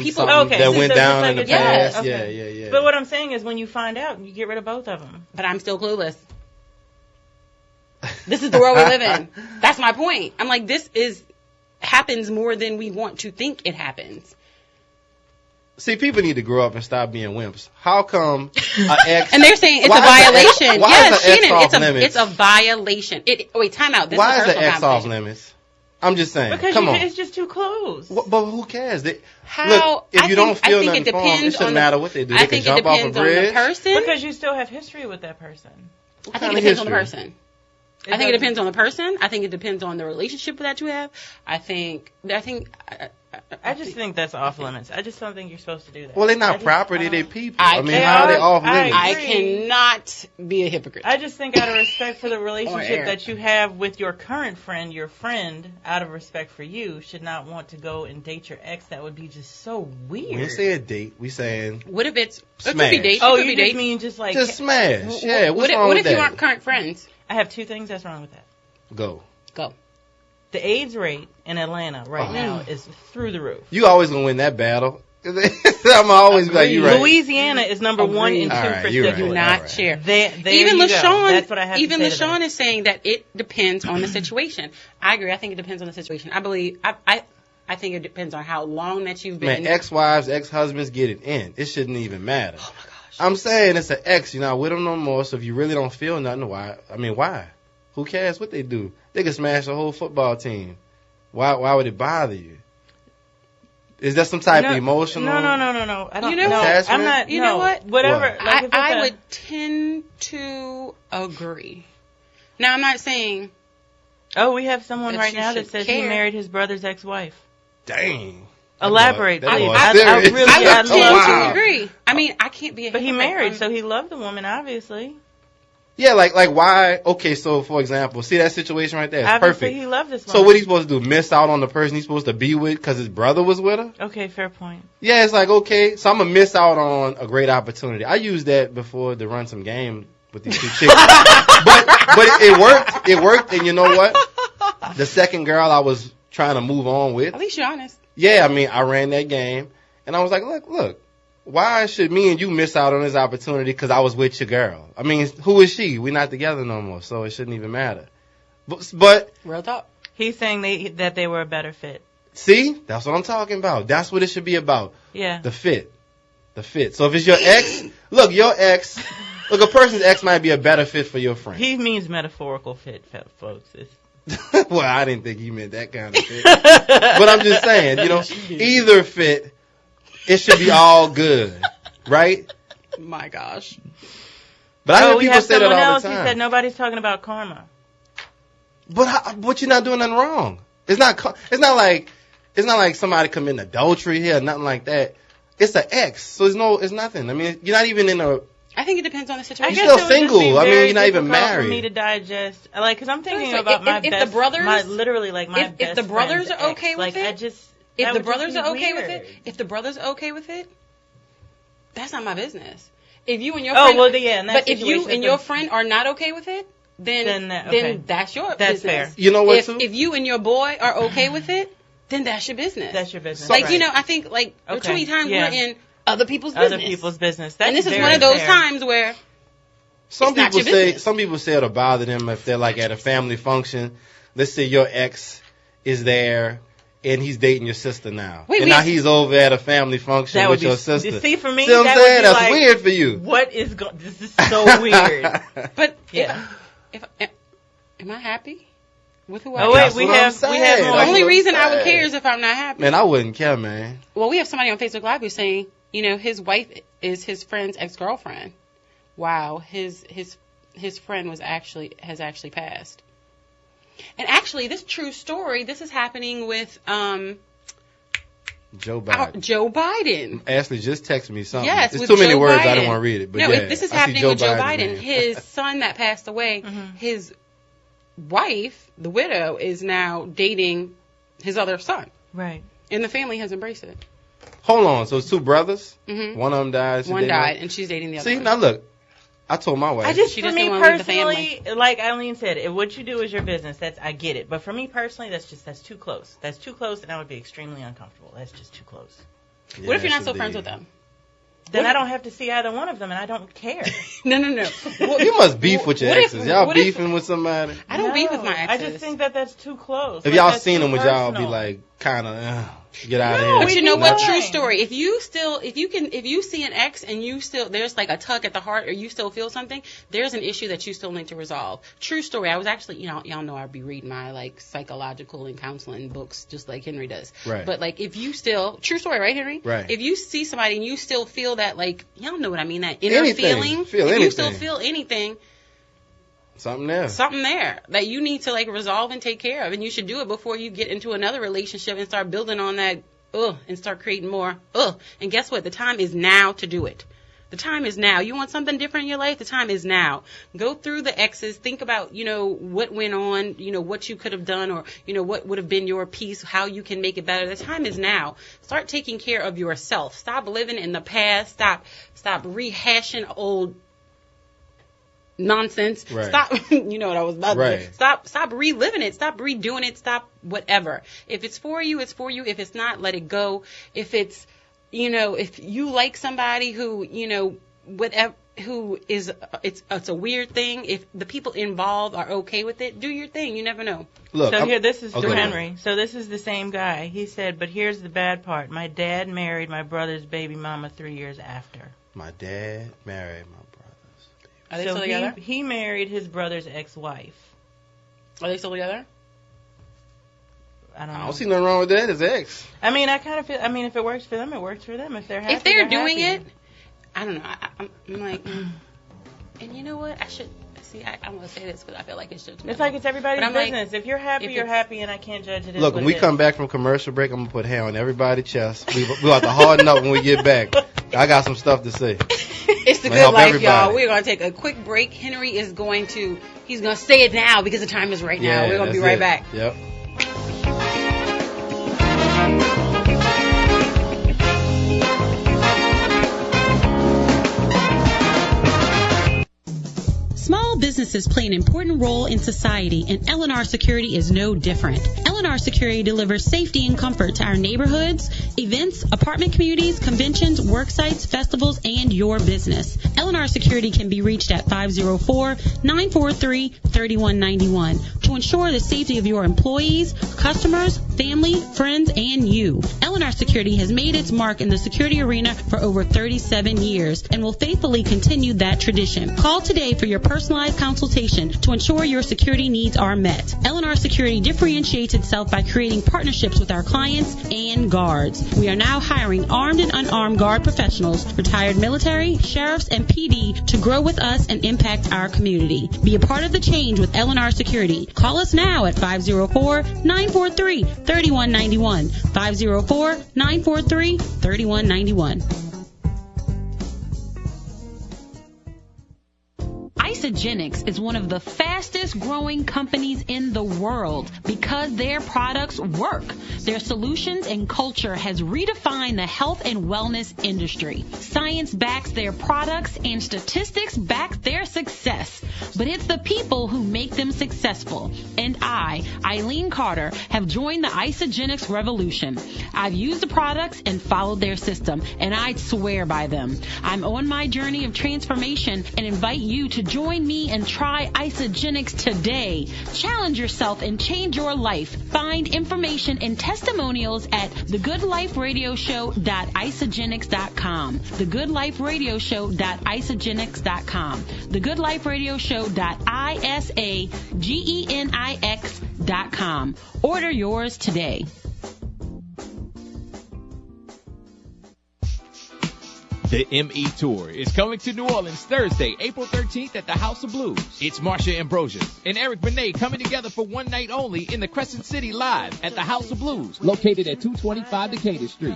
People. Okay. That went down in the past. Okay. Yeah. But what I'm saying is, when you find out, you get rid of both of them. But I'm still clueless. This is the world we live in. That's my point. I'm like, happens more than we want to think it happens. See, people need to grow up and stop being wimps. How come an ex... And they're saying it's a violation. Yes, Shannon, it's a violation. Wait, time out. Why is the ex off limits? I'm just saying. Because it's just too close. But who cares? Look, if you don't feel nothing for them, it shouldn't matter what they do. They can jump off a bridge. Because you still have history with that person. I think it depends on the person. I think it depends on the person. I think it depends on the relationship that you have. I just think that's off limits. I just don't think you're supposed to do that. Well, they're not property. They're people. How are they off limits? I cannot be a hypocrite. I just think out of respect for the relationship that you have with your current friend, your friend, out of respect for you, should not want to go and date your ex. That would be just so weird. We ain't saying date. We saying what if it's smash. It could be date. Oh, you just mean just like just smash. Yeah. What's wrong with that? What if you aren't current friends? I have 2 things that's wrong with that. Go. The AIDS rate in Atlanta now is through the roof. You always gonna win that battle. I'm always be like, you right. Louisiana is number 1 and 2 for syphilis. Do not share. Even LaShawn, that's what I have to say. Even LaShawn is saying that it depends on the situation. I agree. I think it depends on the situation. I think it depends on how long that you've been. Man, ex-wives, ex-husbands get it in. It shouldn't even matter. Oh my gosh. I'm saying it's an ex. You're not with them no more. So if you really don't feel nothing, why? Why? Who cares what they do? They could smash the whole football team. Why would it bother you? Is that some type of emotional? No. I don't know. I'm not. You know what? Whatever. What? Like I would tend to agree. Now, I'm not saying. Oh, we have someone right now that says he married his brother's ex-wife. Dang. Elaborate, please. I would tend to agree. I can't be. But he married, so he loved the woman, obviously. Yeah, like why? Okay, so for example, see that situation right there? It's obviously perfect. He loved this woman. So what he supposed to do? Miss out on the person he's supposed to be with because his brother was with her? Okay, fair point. Yeah, it's like, okay, so I'm gonna miss out on a great opportunity. I used that before to run some game with these 2 chicks. but it worked. It worked, and you know what? The second girl I was trying to move on with. At least you're honest. Yeah, I mean, I ran that game, and I was like, look. Why should me and you miss out on this opportunity because I was with your girl? I mean, who is she? We're not together no more, so it shouldn't even matter. But real talk. He's saying that they were a better fit. See? That's what I'm talking about. That's what it should be about. Yeah. The fit. So if it's your ex, a person's ex might be a better fit for your friend. He means metaphorical fit, folks. Well, I didn't think he meant that kind of fit. But I'm just saying, either fit, it should be all good, right? My gosh. But I hear people say that all the time. He said nobody's talking about karma. But you're not doing nothing wrong. It's not like somebody committing adultery here, nothing like that. It's an ex, so it's nothing. I mean, you're not even in a. I think it depends on the situation. You're still single. I mean, you're not even married. For me to digest, because I'm thinking about my best. If the brothers, my best. If the brothers are okay with it, if the brothers are okay with it, that's not my business. If you and your friend, but if you and your friend are not okay with it, then that's your business. That's fair. You know what? If you and your boy are okay with it, then that's your business. That's your business. Like I think too many times we're in other people's business. And this is one of those times where some people say it'll bother them if they're like at a family function. Let's say your ex is there and he's dating your sister now. Now he's over at a family function with your sister. See, for me, see what I'm saying? That's weird for you. What is this is so weird. But if am I happy with who I am? Oh wait, we have more. The only reason I would care is if I'm not happy. Man, I wouldn't care, man. Well, we have somebody on Facebook Live who's saying, his wife is his friend's ex-girlfriend. Wow, his friend has actually passed. And actually, this true story. This is happening with Joe Biden. Joe Biden. Ashley just texted me something. Yes, it's too many words. Biden. I don't want to read it. But this is happening with Joe Biden. His son that passed away. His wife, the widow, is now dating his other son. Right. And the family has embraced it. Hold on. So it's 2 brothers. Mm-hmm. One of them died. One died, and she's dating the other. See, now look. I told my wife. For me personally, like Eileen said, what you do is your business. I get it. But for me personally, that's too close. That's too close, and I would be extremely uncomfortable. That's just too close. Yeah, what if you're not so friends with them? Then I don't have to see either one of them, and I don't care. No. Well, you must beef with your exes. Y'all beefing with somebody? I don't beef with my exes. I just think that's too close. If y'all seen them, would y'all be like, kind of, get out of here? But you know what? True story. If you see an ex and there's like a tug at the heart, or you still feel something, there's an issue that you still need to resolve. True story. I was actually, y'all know I'd be reading my like psychological and counseling books just like Henry does. Right. But like if you still, true story, right, Henry? Right. If you see somebody and you still feel that, like, y'all know what I mean, that inner feeling. If you still feel anything. Something there that you need to like resolve and take care of, and you should do it before you get into another relationship and start building on that and start creating more and guess what? The time is now to do it. The time is now. You want something different in your life? The time is now. Go through the exes. Think about, what went on, what you could have done, or, what would have been your piece, how you can make it better. The time is now. Start taking care of yourself. Stop living in the past. Stop rehashing old nonsense. Right. Stop. You know what I was about to say. Stop reliving it. Stop redoing it. Stop whatever. If it's for you, it's for you. If it's not, let it go. If it's, if you like somebody who, whatever, who is, it's a weird thing. If the people involved are okay with it, do your thing. You never know. Look, so this is through Henry. So this is the same guy. He said, but here's the bad part. My dad married my brother's baby mama 3 years after. My dad married my brother's. Are they still together? He married his brother's ex-wife. Are they still together? I don't know. I don't see nothing wrong with that. It's ex. I mean, I kind of feel. I mean, if it works for them, it works for them. If they're happy, if they're doing it, I don't know. I'm like, and you know what? I should see. I'm gonna say this because I feel like it's just. It's like it's everybody's business. If you're happy, you're happy, and I can't judge it. Look, when we come back from commercial break, I'm gonna put hair on everybody's chest. We have to harden up when we get back. I got some stuff to say. It's the good life, y'all. We're going to take a quick break. Henry is going to say it now because the time is right now. We're going to be right back. Yep. businesses play an important role in society, and L&R Security is no different. L&R Security delivers safety and comfort to our neighborhoods, events, apartment communities, conventions, work sites, festivals, and your business. L&R Security can be reached at 504-943-3191 to ensure the safety of your employees, customers, family, friends, and you. L&R Security has made its mark in the security arena for over 37 years and will faithfully continue that tradition. Call today for your personalized consultation to ensure your security needs are met. L&R Security differentiates itself by creating partnerships with our clients and guards. We are now hiring armed and unarmed guard professionals, retired military, sheriffs, and PD to grow with us and impact our community. Be a part of the change with L&R Security. Call us now at 504-943-3191. 504-943-3191. Isogenics is one of the fastest growing companies in the world because their products work. Their solutions and culture has redefined the health and wellness industry. Science backs their products and statistics back their success. But it's the people who make them successful. And I, Eileen Carter, have joined the Isogenics revolution. I've used the products and followed their system, and I'd swear by them. I'm on my journey of transformation and invite you to join me and try Isogenics today. Challenge yourself and change your life. Find information and testimonials at thegoodliferadioshow.isogenics.com. thegoodliferadioshow.isogenics.com. thegoodliferadioshow.isagenics.com. Order yours today. The ME Tour is coming to New Orleans Thursday, April 13th at the House of Blues. It's Marsha Ambrosius and Eric Benet coming together for one night only in the Crescent City Live at the House of Blues, located at 225 Decatur Street.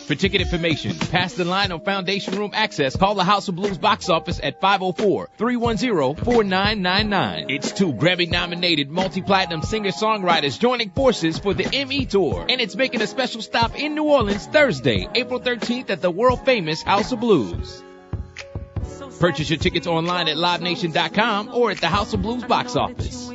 For ticket information, pass the line on Foundation Room access. Call the House of Blues box office at 504-310-4999. It's two Grammy-nominated multi-platinum singer-songwriters joining forces for the ME Tour. And it's making a special stop in New Orleans Thursday, April 13th at the world-famous House of Blues. Purchase your tickets online at livenation.com or at the House of Blues box office.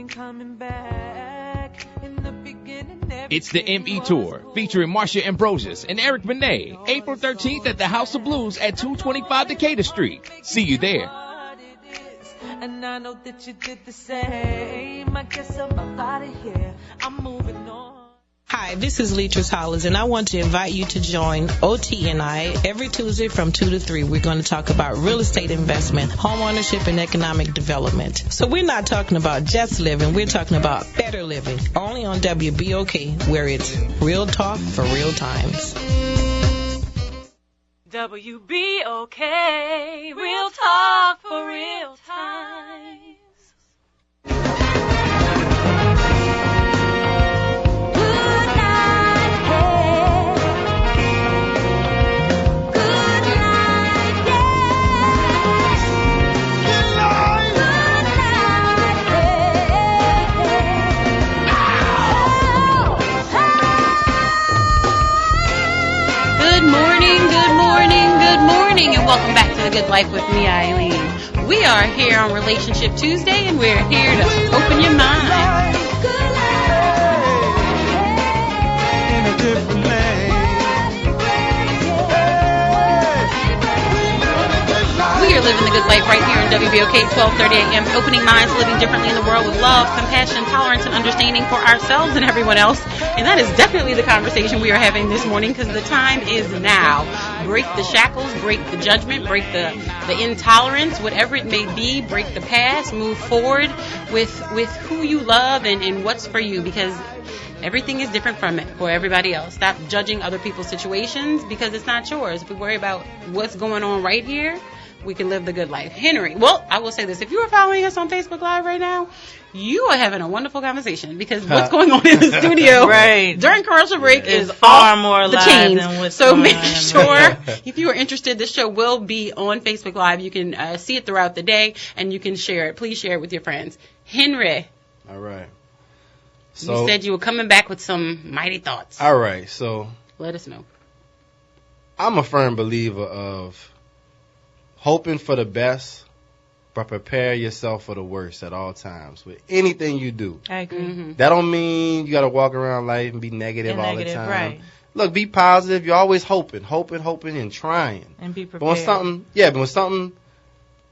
It's the ME Tour, featuring Marsha Ambrosius and Eric Benet, April 13th at the House of Blues at 225 Decatur Street. See you there. And I know that you did the same. I guess I'm out of here. I'm moving on. Hi, this is Leatrice Hollins, and I want to invite you to join OT and I every Tuesday from 2 to 3. We're going to talk about real estate investment, home ownership, and economic development. So we're not talking about just living. We're talking about better living. Only on WBOK, where it's real talk for real times. WBOK, real talk for real times. And welcome back to The Good Life with me, Eileen. We are here on Relationship Tuesday, and we're here to open your mind. In a different We are living the good life right here in WBOK 1230 AM, opening minds, living differently in the world with love, compassion, tolerance, and understanding for ourselves and everyone else. And that is definitely the conversation we are having this morning, because the time is now. Break the shackles, break the judgment, break the intolerance, whatever it may be. Break the past, move forward with who you love and what's for you, because everything is different from it for everybody else. Stop judging other people's situations because it's not yours. If we worry about what's going on right here, we can live the good life. Henry, well, I will say this. If you are following us on Facebook Live right now, you are having a wonderful conversation, because what's going on in the studio right during commercial break is far more the live chains. than what's So going make on. sure, if you are interested, this show will be on Facebook Live. You can see it throughout the day, and you can share it. Please share it with your friends. Henry. All right. So, you said you were coming back with some mighty thoughts. All right. So let us know. I'm a firm believer of hoping for the best, but prepare yourself for the worst at all times with anything you do. I agree. Mm-hmm. That don't mean you got to walk around life and be negative all the time. Right. Look, be positive. You're always hoping, and trying. And be prepared. But when something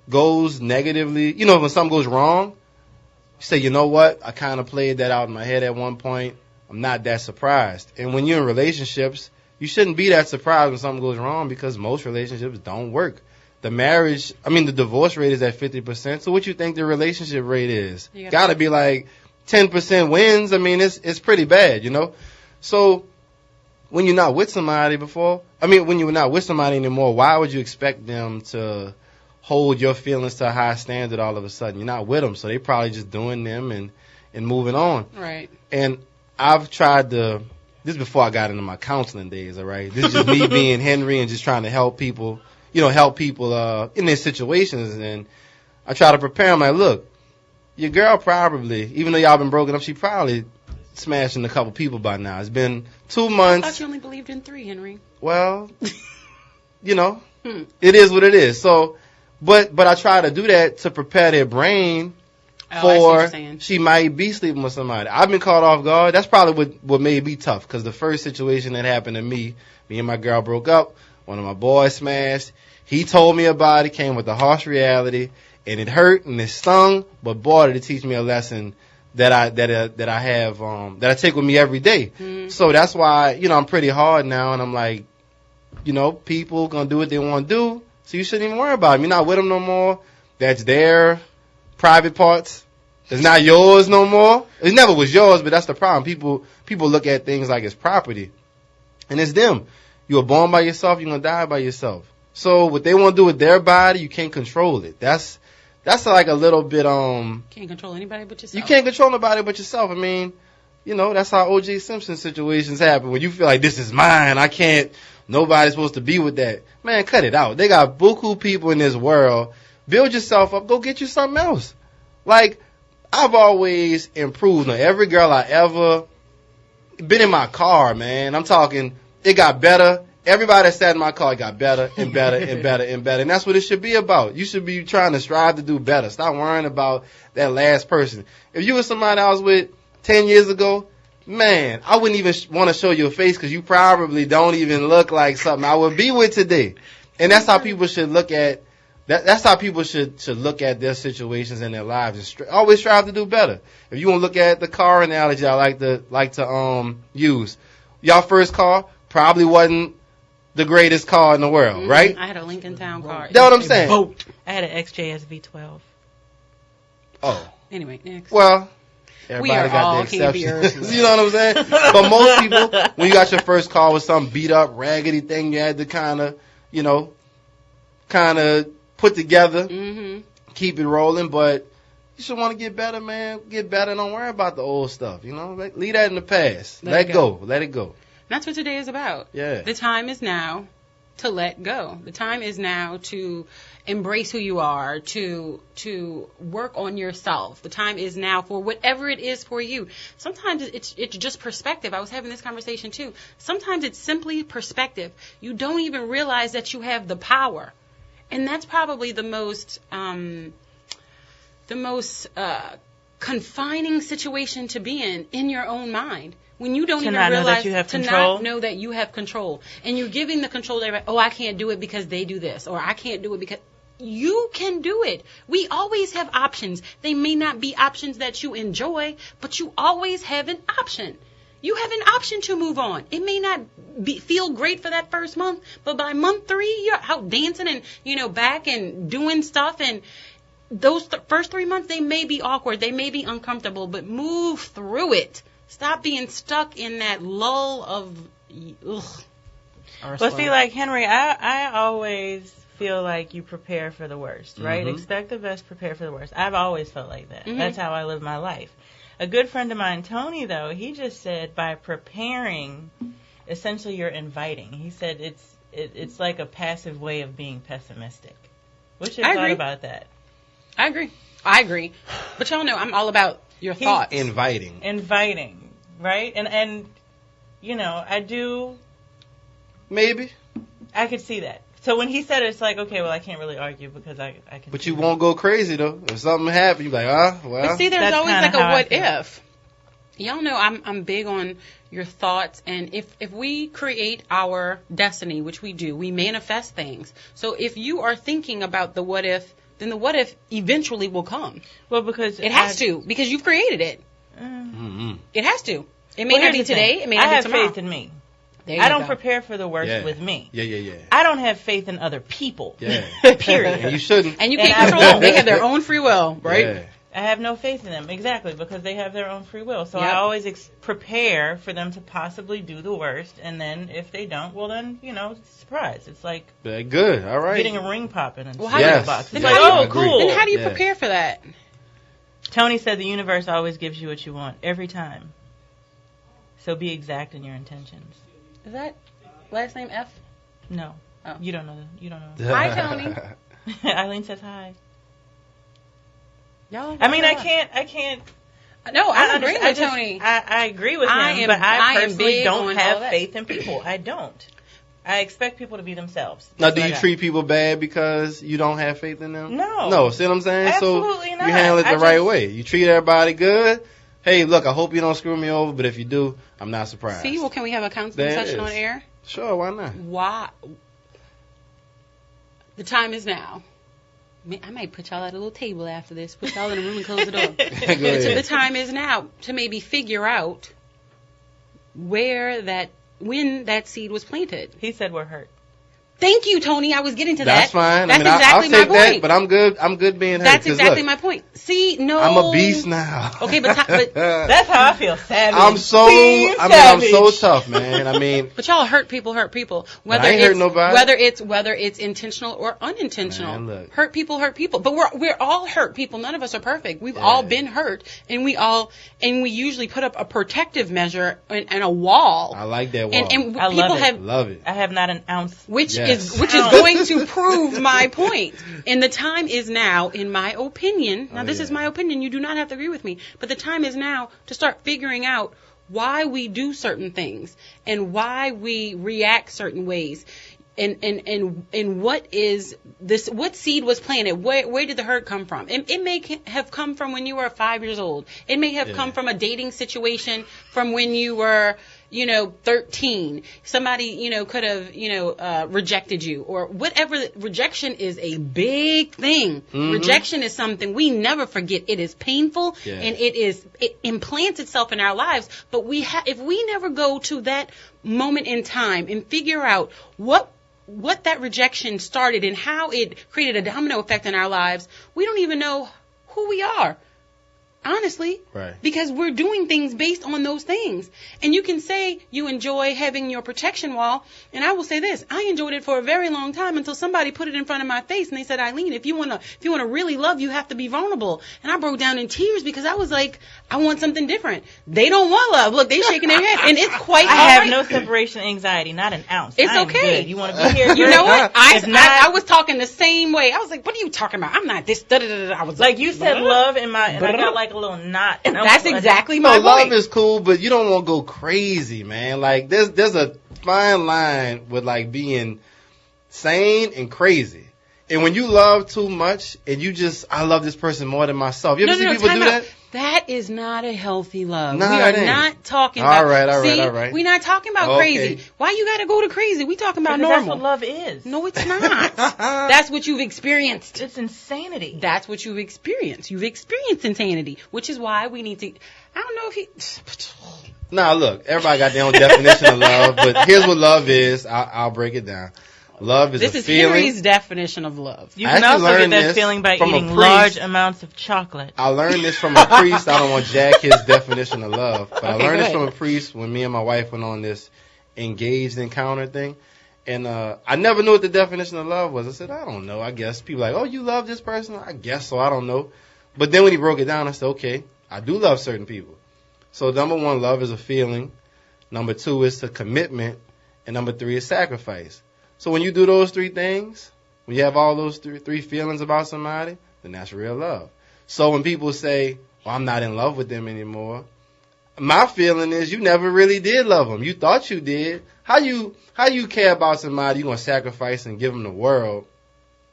goes negatively, when something goes wrong, you say, you know what? I kind of played that out in my head at one point. I'm not that surprised. And when you're in relationships, you shouldn't be that surprised when something goes wrong because most relationships don't work. The divorce rate is at 50%. So what you think the relationship rate is? Gotta be like 10% wins. It's pretty bad, So when you're not with somebody when you're not with somebody anymore, why would you expect them to hold your feelings to a high standard all of a sudden? You're not with them, so they probably just doing them and moving on. Right. And I've tried this is before I got into my counseling days, all right? This is just me being Henry and just trying to help people, in their situations. And I try to prepare them like, look, your girl probably, even though y'all been broken up, she probably smashing a couple people by now. It's been 2 months. I thought you only believed in 3, Henry. Well, it is what it is. So, but I try to do that to prepare their brain for she might be sleeping with somebody. I've been caught off guard. That's probably what made me tough, because the first situation that happened to me and my girl broke up, one of my boys smashed. He told me about it, came with the harsh reality, and it hurt and it stung, but boy, did it teach me a lesson that I take with me every day. Mm-hmm. So that's why, I'm pretty hard now, and I'm like, people gonna do what they want to do, so you shouldn't even worry about them. You're not with them no more. That's their private parts. It's not yours no more. It never was yours, but that's the problem. People look at things like it's property, and it's them. You were born by yourself, you're gonna die by yourself. So what they want to do with their body, you can't control it. That's like a little bit Can't control anybody but yourself. You can't control nobody but yourself. That's how O.J. Simpson situations happen. When you feel like this is mine, I can't. Nobody's supposed to be with that. Man, cut it out. They got buku people in this world. Build yourself up. Go get you something else. Like, I've always improved on every girl I ever been in my car, man. I'm talking, it got better. Everybody that sat in my car got better and better and better and better. And that's what it should be about. You should be trying to strive to do better. Stop worrying about that last person. If you were somebody I was with 10 years ago, man, I wouldn't even want to show you a face because you probably don't even look like something I would be with today. And that's how people should look at that's how people should look at their situations in their lives and always strive to do better. If you want to look at the car analogy I like to use, y'all first car probably wasn't the greatest car in the world, mm-hmm. right? I had a Lincoln Town car. That's what I'm saying. I had an XJS V12. Oh. Anyway, next. Well, everybody got their exceptions. You know what I'm saying? But most people, when you got your first car with some beat up, raggedy thing, you had to kind of put together, mm-hmm. keep it rolling. But you should want to get better, man. Get better. Don't worry about the old stuff. Leave that in the past. Let it go. Let it go. That's what today is about. Yeah. The time is now to let go. The time is now to embrace who you are, to work on yourself. The time is now for whatever it is for you. Sometimes it's just perspective. I was having this conversation too. Sometimes it's simply perspective. You don't even realize that you have the power. And that's probably the most confining situation to be in your own mind. When you don't even realize to not know that you have control. And you're giving the control to everybody, I can't do it because they do this. Or I can't do it because you can do it. We always have options. They may not be options that you enjoy, but you always have an option. You have an option to move on. It may not feel great for that first month, but by month 3, you're out dancing and, back and doing stuff. And those first 3 months, they may be awkward. They may be uncomfortable, but move through it. Stop being stuck in that lull of, ugh. Well, see, like Henry, I always feel like you prepare for the worst, right? Mm-hmm. Expect the best, prepare for the worst. I've always felt like that. Mm-hmm. That's how I live my life. A good friend of mine, Tony, though, he just said by preparing, essentially you're inviting. He said it's like a passive way of being pessimistic. What's your thought about that? I agree. But y'all know I'm all about your thoughts. Inviting, right? And I do. Maybe. I could see that. So when he said it, it's like, okay, well, I can't really argue because I can. But you won't go crazy though. If something happens, you're like, well. But see, there's always like a what if. Y'all know I'm big on your thoughts, and if we create our destiny, which we do, we manifest things. So if you are thinking about the what if, then the what if eventually will come. Well, because it has to, because you've created it. Mm-hmm. It has to. It may not be today. It may not be tomorrow. I have faith in me. I don't prepare for the worst with me. Yeah. I don't have faith in other people. Yeah. Period. And you shouldn't. And you can't control them. They have their own free will, right? Yeah. I have no faith in them, exactly, because they have their own free will. So Yep. I always prepare for them to possibly do the worst, and then if they don't, well then, surprise. It's like good, all right. Getting a ring popping in a box. It's like, cool. Then how do you prepare for that? Tony said the universe always gives you what you want, every time. So be exact in your intentions. Is that last name F? No. Oh. You don't know. Hi, Tony. Eileen says hi. Y'all, I can't. No, I agree with Tony. I agree with him, but I personally don't have faith in people. I don't. I expect people to be themselves. Now, do you treat people bad because you don't have faith in them? No. No, see what I'm saying? Absolutely so not. You handle it the right way. You treat everybody good. Hey, look, I hope you don't screw me over, but if you do, I'm not surprised. See, well, can we have a counseling session on air? Sure, why not? Why? The time is now. I might put y'all at a little table after this, put y'all in a room and close the door. So the time is now to maybe figure out when that seed was planted. He said we're hurt. Thank you, Tony. I was getting to that. That's fine. That's I'll exactly take my that, point. but I'm good. I'm good being hurt. That's exactly my point. See, no. I'm a beast now. Okay, but that's how I feel. Savage. I'm so tough, man. But y'all hurt people. Whether I ain't hurt nobody. Whether it's intentional or unintentional. Man, look. Hurt people. But we're all hurt people. None of us are perfect. We've all been hurt, and we usually put up a protective measure and a wall. I like that wall. And I people love it. I have not an ounce. Which is going to prove my point. And the time is now, in my opinion. Now, this is my opinion. You do not have to agree with me. But the time is now to start figuring out why we do certain things and why we react certain ways. And what is this? What seed was planted? Where did the hurt come from? It may have come from when you were 5 years old. It may have come from a dating situation from when you were 13. Somebody, could have, rejected you or whatever. Rejection is a big thing. Mm-hmm. Rejection is something we never forget. It is painful and it implants itself in our lives. But if we never go to that moment in time and figure out what that rejection started and how it created a domino effect in our lives, we don't even know who we are. Honestly, right. Because we're doing things based on those things. And you can say you enjoy having your protection wall, and I will say this, I enjoyed it for a very long time until somebody put it in front of my face and they said, Eileen, if you want to really love, you have to be vulnerable. And I broke down in tears because I was like, I want something different. They don't want love. Look, they shaking their head, and it's quite I have no separation anxiety, not an ounce. It's okay. Good. You want to be here? You know what? I was talking the same way. I was like, what are you talking about? I'm not this. I was like, you said love and I got like a little knot. And that's exactly my point. Love is cool, but you don't want to go crazy, man. Like there's a fine line with like being sane and crazy. And when you love too much and I love this person more than myself. You ever see people do that? That is not a healthy love. No, we are not talking about. All right. We're not talking about crazy. Why you got to go to crazy? We talking about normal. That's what love is. No, it's not. That's what you've experienced. It's insanity. That's what you've experienced. You've experienced insanity, which is why we need to. I don't know if he. Nah, look, everybody got their own definition of love, but here's what love is. I'll break it down. Love is a feeling. This is Henry's definition of love. You can also get that feeling by eating large amounts of chocolate. I learned this from a priest. I don't want to jack his definition of love, but I learned this from a priest when me and my wife went on this engaged encounter thing. And I never knew what the definition of love was. I said, I don't know. I guess people like, oh, you love this person? I guess so. I don't know. But then when he broke it down, I said, okay, I do love certain people. So number one, love is a feeling. Number two is a commitment. And number three is sacrifice. So when you do those three things, when you have all those three feelings about somebody, then that's real love. So when people say, well, I'm not in love with them anymore, my feeling is you never really did love them. You thought you did. How you care about somebody you gonna sacrifice and give them the world,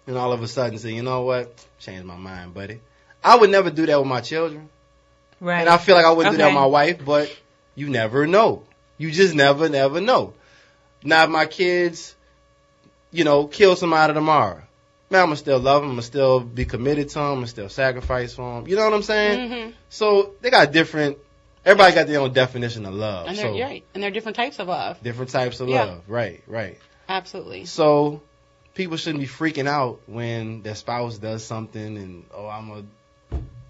and all of a sudden say, you know what? Change my mind, buddy. I would never do that with my children. Right. And I feel like I wouldn't do that with my wife, but you never know. You just never know. Now, if my kids, kill somebody tomorrow, man, I'm going to still love them. I'm going to still be committed to them. I'm going to still sacrifice for them. You know what I'm saying? Mm-hmm. So they got everybody got their own definition of love. And they're right. And they're different types of love. Different types of love. Right. Absolutely. So people shouldn't be freaking out when their spouse does something and, I'm going to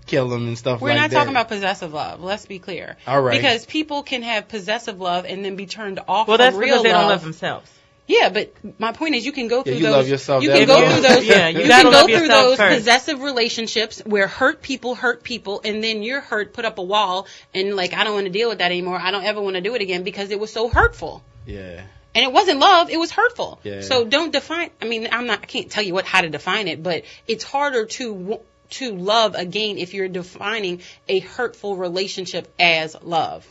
kill them and stuff We're like that. not talking about possessive love. Let's be clear. All right. Because people can have possessive love and then be turned off well, from that's real because they love. don't love themselves. Yeah, but my point is you can go through you those. Love yourself. You can go through those. Yeah, you can go through those first. possessive relationships where hurt people, and then you're hurt, put up a wall, and like I don't want to deal with that anymore. I don't ever want to do it again because it was so hurtful. Yeah. And it wasn't love; it was hurtful. Yeah. So don't define. I mean, I can't tell you how to define it, but it's harder to love again if you're defining a hurtful relationship as love.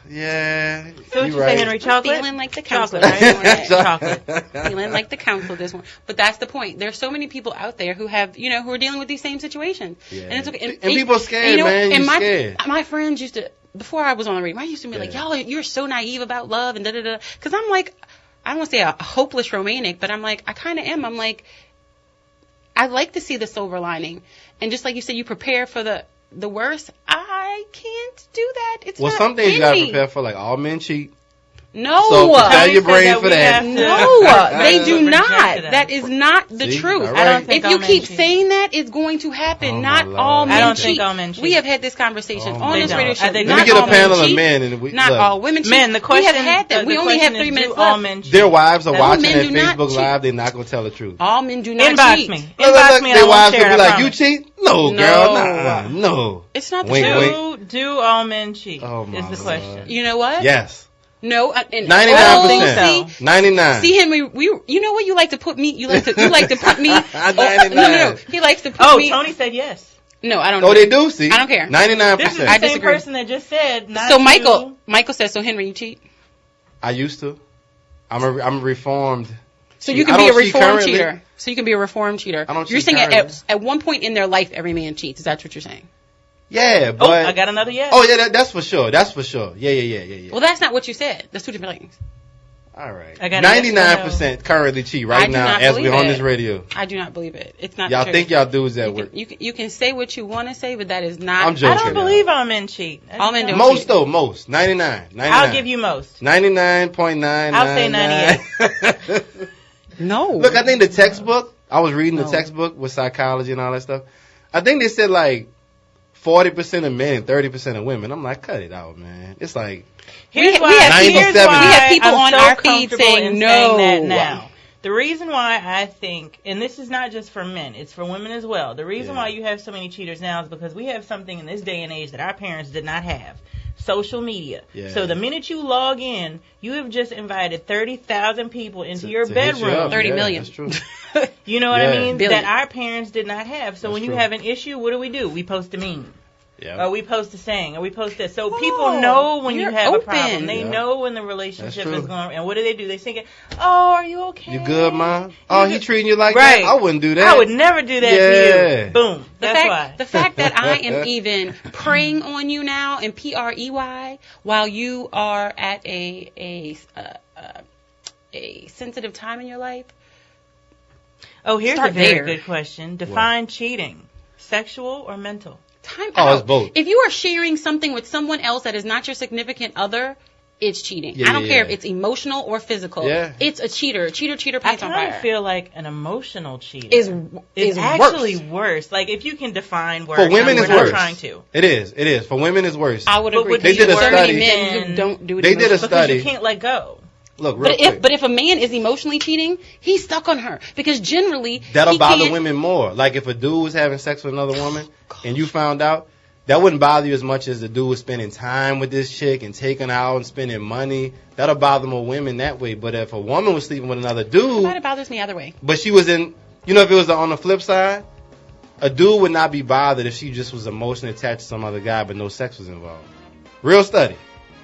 Yeah. So what you say, Henry? Chocolate? Feeling like the council. Right? Chocolate. Feeling like the council this one. But that's the point. There's so many people out there who have, who are dealing with these same situations. Yeah. And it's okay. And people are scared, man. You're scared. My friends used to, before I was on the radio, I used to be like, y'all, you're so naive about love and da-da-da. Because I'm like, I don't want to say a hopeless romantic, but I'm like, I kind of am. I'm like, I like to see the silver lining. And just like you said, you prepare for the worst. I can't do that. It's not some things in you gotta me. prepare for, like all men cheat. No. So prepare your brain for that. No, they do not. That is not the truth. Right. I don't think if you all keep men cheat. saying that, it's going to happen. Oh, not my all Lord. men I don't cheat. think all men cheat. We have had this conversation on They this don't. radio show. I think Not Let me get a all panel men of cheat. men and Not all women cheat. Men, the question. We have had that. The We only have question 3 is, minutes do all left. men cheat? their wives are All watching men their do not Facebook cheat. Live. They're not gonna tell the truth. All men do not Inbox cheat. me. Look, Inbox me. their I won't wives share could it. be I like, "You promise. cheat? No, girl, nah, no." It's not the Wink, truth. wink. Do all men cheat? Oh, my is the Lord. question. You know what? Yes, No. 99%. 99. See, Henry, you know what you like to put me? You like to put me. 99. No. He likes to put Oh, me. Tony said yes. No, I don't know. Oh, they do. See, I don't care. 99%. This is the I same disagree. person that just said. Not So you. Michael says, so Henry, you cheat? I used to. I'm reformed. So you I can be a don't cheat reformed currently. cheater. So you can be a reformed cheater. I don't You're cheat saying currently. at one point in their life, every man cheats. Is that what you're saying? Yeah, Oh, but I got another yes. oh yeah, that's for sure. That's for sure. Yeah. Well, that's not what you said. That's two different things. All right. I got a yes or no. 99% currently cheat I right do now not as we're believe on it. this radio. I do not believe it. It's not Y'all the think truth. y'all dudes that work? You can say what you want to say, but that is not. I'm joking. I don't believe all men cheat. All men don't. Most though, most 99. I'll give you most. 99.9. I'll say 98. No. Look, I think the textbook. I was reading the textbook with psychology and all that stuff. I think they said like 40% of men and 30% of women. I'm like, cut it out, man. It's like Here's we why, have here's people- why we have people I'm on so our feed comfortable saying in no. that now. The reason why I think, and this is not just for men, it's for women as well. The reason why you have so many cheaters now is because we have something in this day and age that our parents did not have. Social media. Yeah. So the minute you log in, you have just invited 30,000 people into your to hit you bedroom. up. 30 Yeah, million. That's true. You know what Yeah. I mean? Billion. That our parents did not have. So That's when you true. have an issue, what do? We post a meme. Yeah. Or we post a saying, or we post this. So people know when you you're have open. a problem. They Yeah. know when the relationship That's is true. going. And what do? They sing it. Oh, are you okay? You good, Mom? Oh, he treating you like Right. that? I wouldn't do that. I would never do that to Yeah. you. Boom. That's why. The fact that I am even preying on you now and PREY while you are at a sensitive time in your life. Oh, here's Start a very there. good question. Define cheating: sexual or mental? Time Oh, out. it's both. If you are sharing something with someone else that is not your significant other, it's cheating. Yeah, I don't yeah, care yeah. if it's emotional or physical. Yeah. It's a cheater. Cheater, I pants on kind fire. of feel like an emotional cheater is actually worse. worse. Like if you can define worse, For women, we're it's not worse. trying to. It is. For women, it's worse. I would But agree. would They be did a worse so many study. men who than- don't do it. They did a Because study. you can't let go. Look, real But quick. if a man is emotionally cheating, he's stuck on her because generally That'll he bother can't- women more. Like if a dude was having sex with another woman and you found out, that wouldn't bother you as much as the dude was spending time with this chick and taking her out and spending money. That'll bother more women that way. But if a woman was sleeping with another dude, It bothers me either way. but she was in, if it was on the flip side, A dude would not be bothered if she just was emotionally attached to some other guy, but no sex was involved. Real study.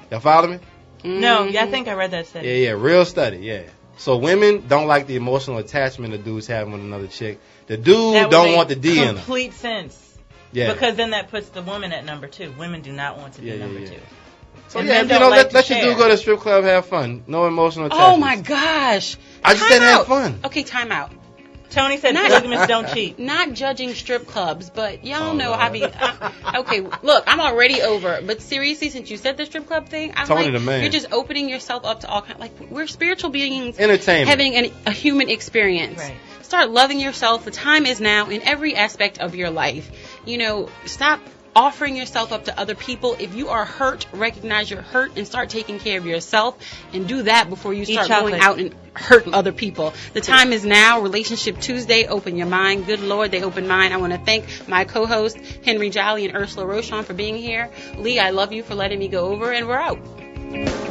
Y'all follow me? No, I think I read that study. Yeah, real study, yeah. So women don't like the emotional attachment the dudes have with another chick. The dude don't want the D in her. Complete sense. Yeah. Because then that puts the woman at number 2. Women do not want to be number 2. So let your dude go to the strip club, have fun. No emotional attachment. Oh my gosh. I just said have fun. Okay, time out. Tony said polygamists don't cheat. Not judging strip clubs, but y'all know how okay, look, I'm already over. But seriously, since you said the strip club thing, I'm Tony like, the man. You're just opening yourself up to all kinds. Like, we're spiritual beings, entertainment, having a human experience. Right. Start loving yourself. The time is now in every aspect of your life. Stop offering yourself up to other people. If you are hurt, recognize you're hurt and start taking care of yourself, and do that before you start going out and hurt other people. The time is now. Relationship Tuesday. Open your mind. Good Lord, they open mine. I want to thank my co-host Henry Jolly and Ursula Rochon for being here. Lee, I love you for letting me go over, and we're out.